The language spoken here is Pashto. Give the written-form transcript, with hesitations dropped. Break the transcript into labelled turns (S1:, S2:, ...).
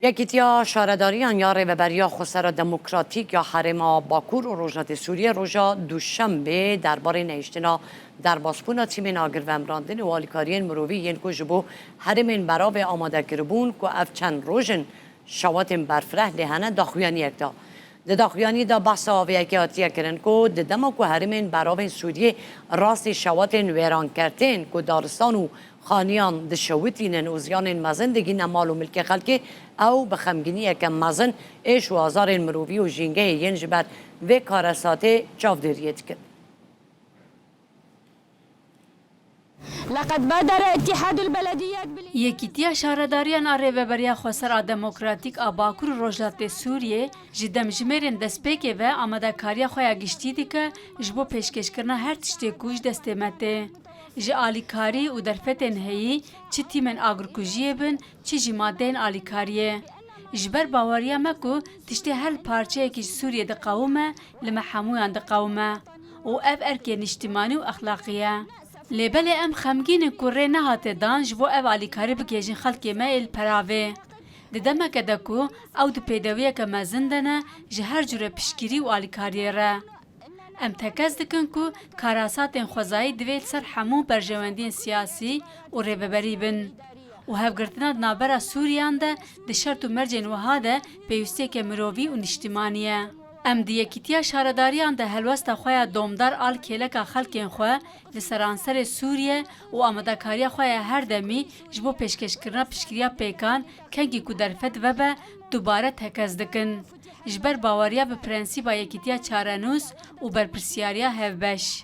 S1: یکیتیا شارداریان یا ریوبریا خسر دموکراتیک یا حرم باکور و روژنات سوریه روژا دوشنبه درباره نیشتنا در باسپونا تیم ناگر و امراندن و آلیکارین مروی ینکو جبو حرمین براو آماده کربون که اف چند روژن شواتن برفره لحنه داخویانی اکتا ده داخویانی دا بحث آوی اکی آتیه کرن که ده دما که حرمین براو سوریه راست شواتن ویران کرتین که دارستان و خانیان دشوتینن و زیانن مزن دگین مال و ملک خلکه او بخمگینی اکم مزن ایش و آزار مروی و جینگه ینج بر و کارساته چاودریت کرد.
S2: لقد بادر اتحاد البلديات
S3: یکیتیا شهرداریان ریوبریا خسر دموکراتیک آباکور روژلات سوریه جدم جمرین دسپیک و آماده کاریا خویا گشتی دیگه جبو پیشکش کرنا هر تشتی کوش دستمته. ج آلیکاری و درفتن هی چی تیمن آگرکوژیه بن چی جمادین آلیکاریه. جبر باوریا مکو تشتی هر پارچه که سوریه دقاومه لما حمویان دقاومه و اف ارکین اجتماعی و اخلاقیه. لیبل ام خمگین کوره نهات دان جبو اف آلیکاری بکیجین خلکی ما الپراوه. ددما کدکو او دو پیدویه که مزندنه جهر جوره پشگیری و آلیکاریه را. ام تکز دکن که کاراسات خوزایی دویل سر همو برجواندین سیاسی و ریوبری بن. و هفگرتنا نابرا سوریان ده شرط و مرجن وها ده پیوسته که مروی و نشتیمانیه. ام دیکیتیا شارداریان ده هلوستا خویا دومدار آل کلکا خلکین خواه لسرانسر سوریه و آمدکاریا خویا هر دمی جبو پیشکش کرنا پشکریا پیکان کنگی کو درفت و به دوباره تکز دکن. جبر باوریا به پرنسیبا یکیتیا چارنوس و برپرسیاریا هفبش.